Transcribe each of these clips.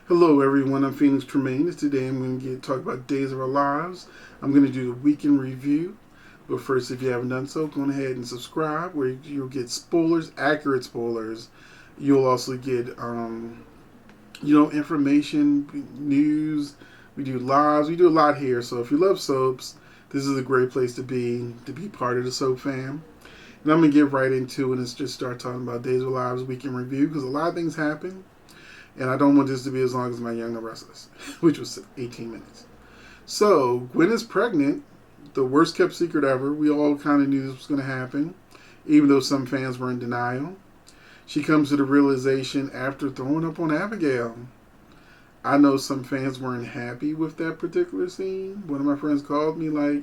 Hello everyone, I'm Phoenix Tremayne, and today I'm going to talk about Days of Our Lives. I'm going to do the weekend review, but first, if you haven't done so, go ahead and subscribe where you'll get spoilers, accurate spoilers. You'll also get, information, news. We do lives, we do a lot here, so if you love soaps, this is a great place to be part of the soap fam. And I'm going to get right into it and just start talking about Days of Our Lives weekend review, because a lot of things happen. And I don't want this to be as long as My Young and Restless, which was 18 minutes. So, Gwen is pregnant. The worst kept secret ever. We all kind of knew this was going to happen, even though some fans were in denial. She comes to the realization after throwing up on Abigail. I know some fans weren't happy with that particular scene. One of my friends called me like,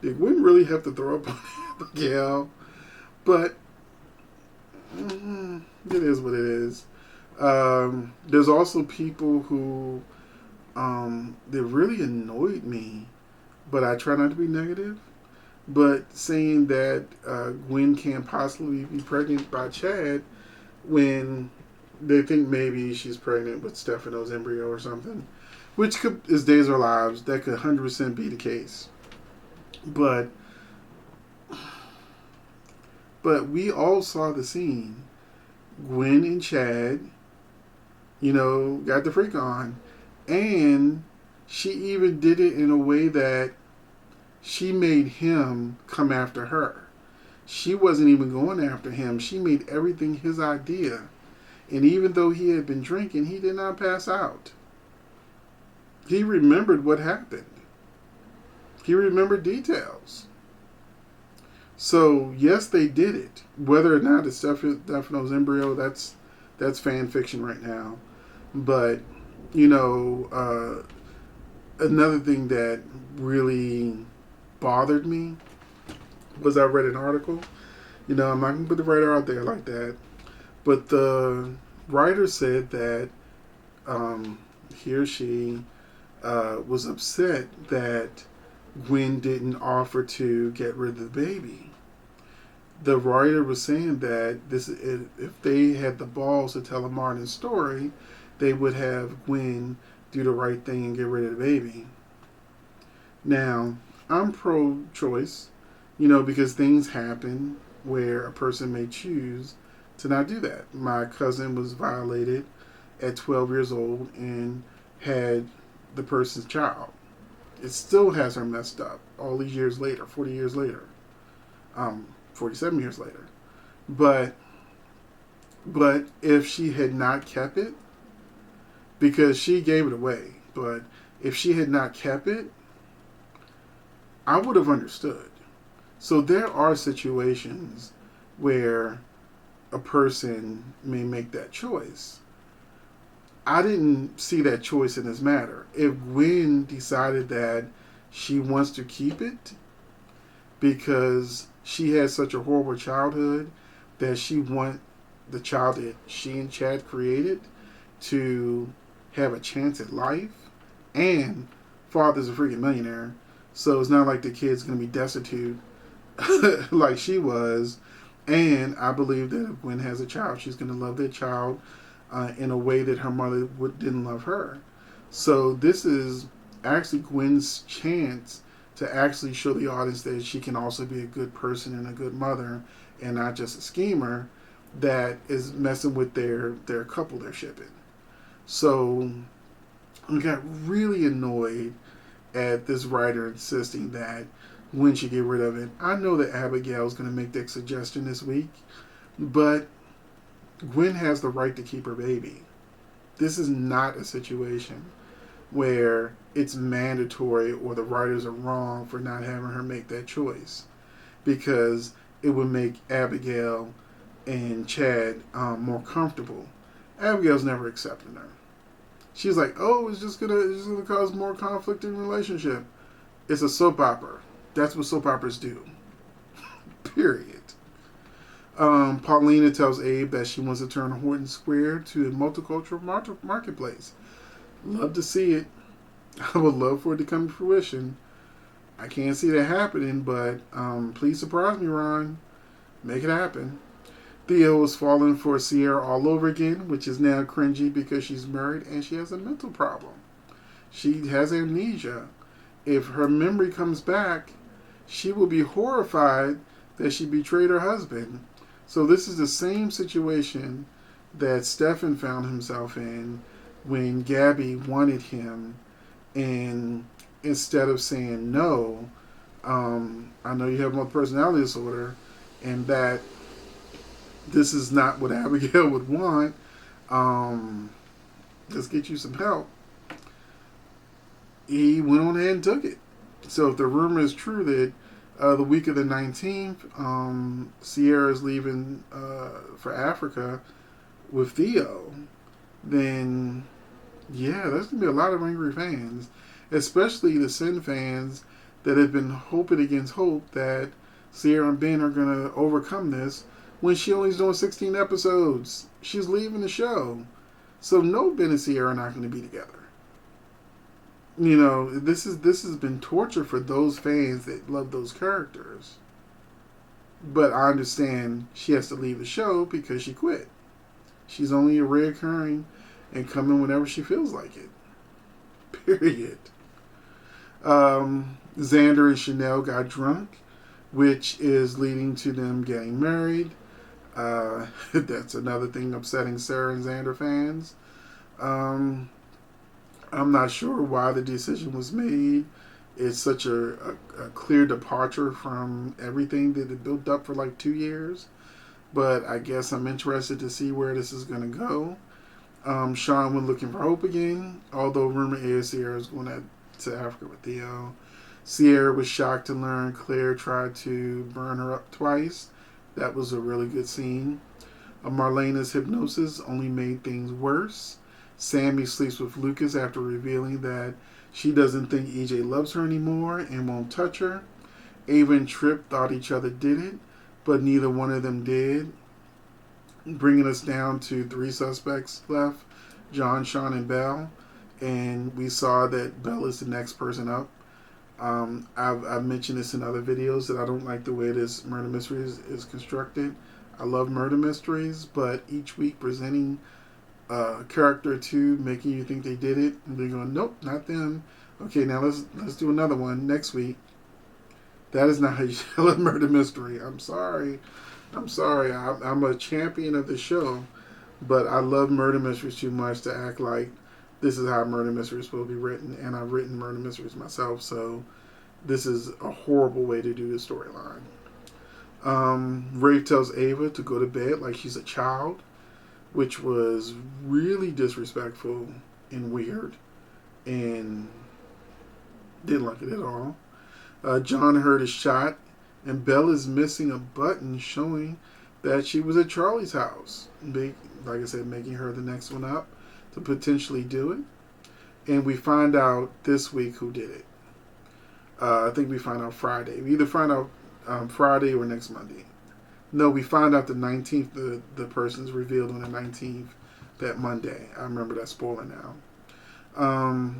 did Gwen really have to throw up on Abigail? But it is what it is. There's also people who that really annoyed me, but I try not to be negative. But saying that Gwen can't possibly be pregnant by Chad when they think maybe she's pregnant with Stefano's embryo or something, which is Days of Our Lives. That could 100% be the case. But we all saw the scene. Gwen and Chad, got the freak on. And she even did it in a way that she made him come after her. She wasn't even going after him. She made everything his idea. And even though he had been drinking, he did not pass out. He remembered what happened. He remembered details. So, yes, they did it. Whether or not it's Stefano's embryo, that's fan fiction right now. But, another thing that really bothered me was I read an article. I'm not going to put the writer out there like that. But the writer said that he or she was upset that Gwen didn't offer to get rid of the baby. The writer was saying that if they had the balls to tell a Martin story, they would have Gwen do the right thing and get rid of the baby. Now, I'm pro-choice, because things happen where a person may choose to not do that. My cousin was violated at 12 years old and had the person's child. It still has her messed up all these years later, 40 years later. 47 years later. But if she had not kept it, because she gave it away, but if she had not kept it, I would have understood. So there are situations where a person may make that choice. I didn't see that choice in this matter. If Gwen decided that she wants to keep it because she had such a horrible childhood that she want the child that she and Chad created to have a chance at life, and father's a freaking millionaire, so it's not like the kid's going to be destitute like she was. And I believe that if Gwen has a child, she's going to love that child in a way that her mother didn't love her. So this is actually Gwen's chance to actually show the audience that she can also be a good person and a good mother and not just a schemer that is messing with their couple they're shipping. So I got really annoyed at this writer insisting that Gwen should get rid of it. I know that Abigail is going to make that suggestion this week, but Gwen has the right to keep her baby. This is not a situation where it's mandatory or the writers are wrong for not having her make that choice, because it would make Abigail and Chad more comfortable. Abigail's never accepting her. She's like, oh, it's just gonna cause more conflict in the relationship. It's a soap opera. That's what soap operas do. Period. Paulina tells Abe that she wants to turn Horton Square to a multicultural marketplace. Love to see it. I would love for it to come to fruition. I can't see that happening, but please surprise me, Ron. Make it happen. Theo is falling for Sierra all over again, which is now cringy because she's married and she has a mental problem. She has amnesia. If her memory comes back, she will be horrified that she betrayed her husband. So this is the same situation that Stefan found himself in when Gabby wanted him, and instead of saying no, I know you have multiple personality disorder, and that this is not what Abigail would want. Um, let's get you some help. He went on ahead and took it. So if the rumor is true that the week of the 19th, Sierra is leaving for Africa with Theo, then yeah, there's going to be a lot of angry fans, especially the Sin fans that have been hoping against hope that Sierra and Ben are going to overcome this when she only's doing 16 episodes. She's leaving the show. So no, Ben and Sierra are not going to be together. You know, this has been torture for those fans that love those characters. But I understand she has to leave the show because she quit. She's only a reoccurring and coming whenever she feels like it. Period. Xander and Chanel got drunk, which is leading to them getting married. That's another thing upsetting Sarah and Xander fans. I'm not sure why the decision was made. It's such a clear departure from everything that had built up for like 2 years. But I guess I'm interested to see where this is going to go. Sean went looking for hope again, although rumor is Sierra is going to Africa with Theo. Sierra was shocked to learn Claire tried to burn her up twice. That was a really good scene. Marlena's hypnosis only made things worse. Sammy sleeps with Lucas after revealing that she doesn't think EJ loves her anymore and won't touch her. Ava and Tripp thought each other did it, but neither one of them did. Bringing us down to 3 suspects left, John, Sean, and Belle. And we saw that Belle is the next person up. I've mentioned this in other videos that I don't like the way this murder mystery is constructed. I love murder mysteries, but each week presenting a character or two, making you think they did it, and they're going, nope, not them. Okay, now let's do another one next week. That is not how you tell a murder mystery. I'm sorry. I'm a champion of the show, but I love murder mysteries too much to act like this is how murder mysteries will be written, and I've written murder mysteries myself, so this is a horrible way to do the storyline. Rafe tells Ava to go to bed like she's a child, which was really disrespectful and weird, and didn't like it at all. John heard a shot, and Belle is missing a button showing that she was at Charlie's house. Like I said, making her the next one up to potentially do it. And we find out this week who did it. I think we find out Friday. We either find out Friday or next Monday. No, we find out the 19th. The person's revealed on the 19th, that Monday. I remember that spoiler now.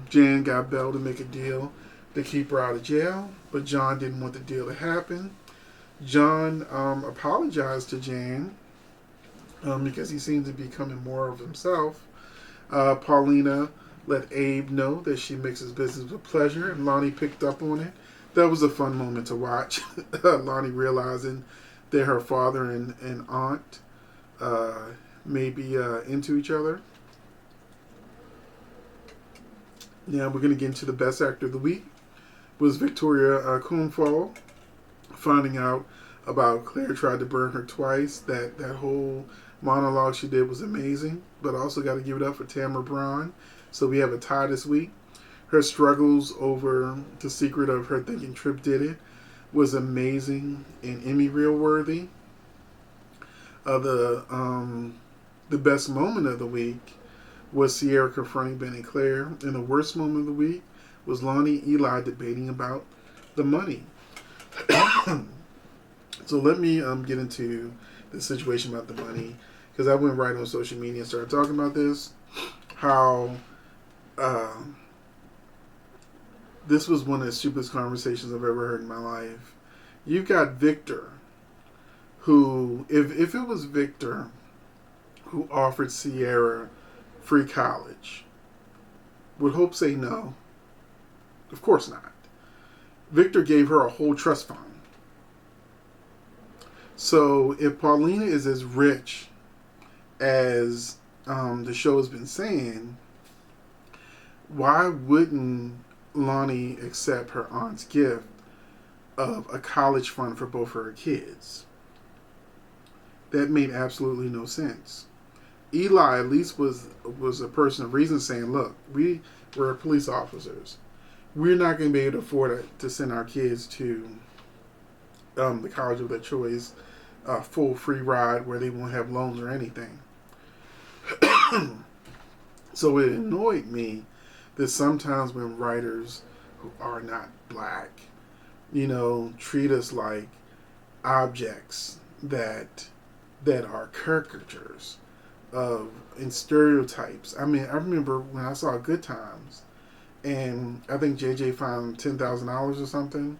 Jan got Belle to make a deal to keep her out of jail, but John didn't want the deal to happen. John apologized to Jan because he seemed to be becoming more of himself. Paulina let Abe know that she mixes business with pleasure, and Lonnie picked up on it. That was a fun moment to watch. Lonnie realizing that her father and aunt may be into each other. Now we're going to get into the best actor of the week. Was Victoria Kuhnfall, finding out about Claire tried to burn her twice. That whole monologue she did was amazing, but also got to give it up for Tamara Braun. So we have a tie this week. Her struggles over the secret of her thinking Tripp did it was amazing and Emmy reel worthy. The best moment of the week was Sierra confronting Ben and Claire, and the worst moment of the week was Lonnie and Eli debating about the money. So let me get into the situation about the money, because I went right on social media and started talking about this. How this was one of the stupidest conversations I've ever heard in my life. You've got Victor, who, if it was Victor who offered Sierra free college, would Hope say no? Of course not. Victor gave her a whole trust fund. So if Paulina is as rich as the show has been saying, why wouldn't Lonnie accept her aunt's gift of a college fund for both her kids? That made absolutely no sense. Eli at least was a person of reason, saying, look, we're police officers. We're not going to be able to afford to send our kids to the college of their choice, full free ride where they won't have loans or anything. So it annoyed me that sometimes when writers who are not black, treat us like objects that are caricatures of and stereotypes. I mean, I remember when I saw Good Times, and I think JJ found $10,000 or something.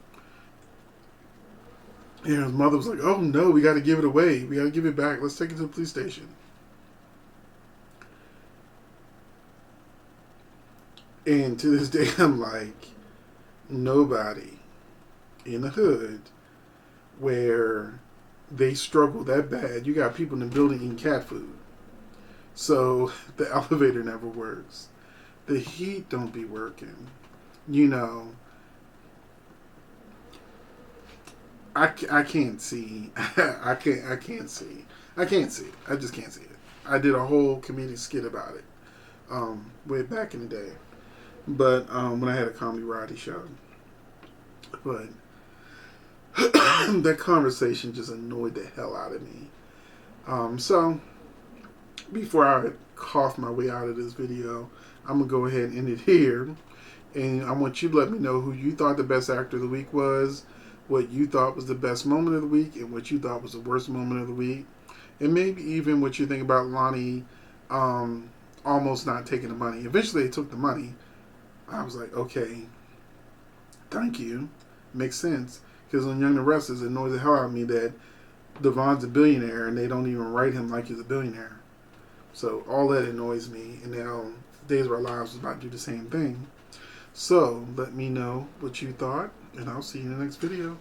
And his mother was like, "Oh no, we got to give it away. We got to give it back. Let's take it to the police station." And to this day, I'm like, nobody in the hood where they struggle that bad. You got people in the building eating cat food. So the elevator never works. The heat don't be working. I can't see. I can't see. I can't see it. I just can't see it. I did a whole comedic skit about it way back in the day. But when I had a comedy variety show. But that conversation just annoyed the hell out of me. So before I cough my way out of this video, I'm going to go ahead and end it here. And I want you to let me know who you thought the best actor of the week was, what you thought was the best moment of the week, and what you thought was the worst moment of the week. And maybe even what you think about Lonnie almost not taking the money. Eventually they took the money. I was like, okay, thank you. Makes sense. Because on Young and Restless, it annoys the hell out of me that Devon's a billionaire and they don't even write him like he's a billionaire. So all that annoys me. And now Days of Our Lives is about to do the same thing. So let me know what you thought, and I'll see you in the next video.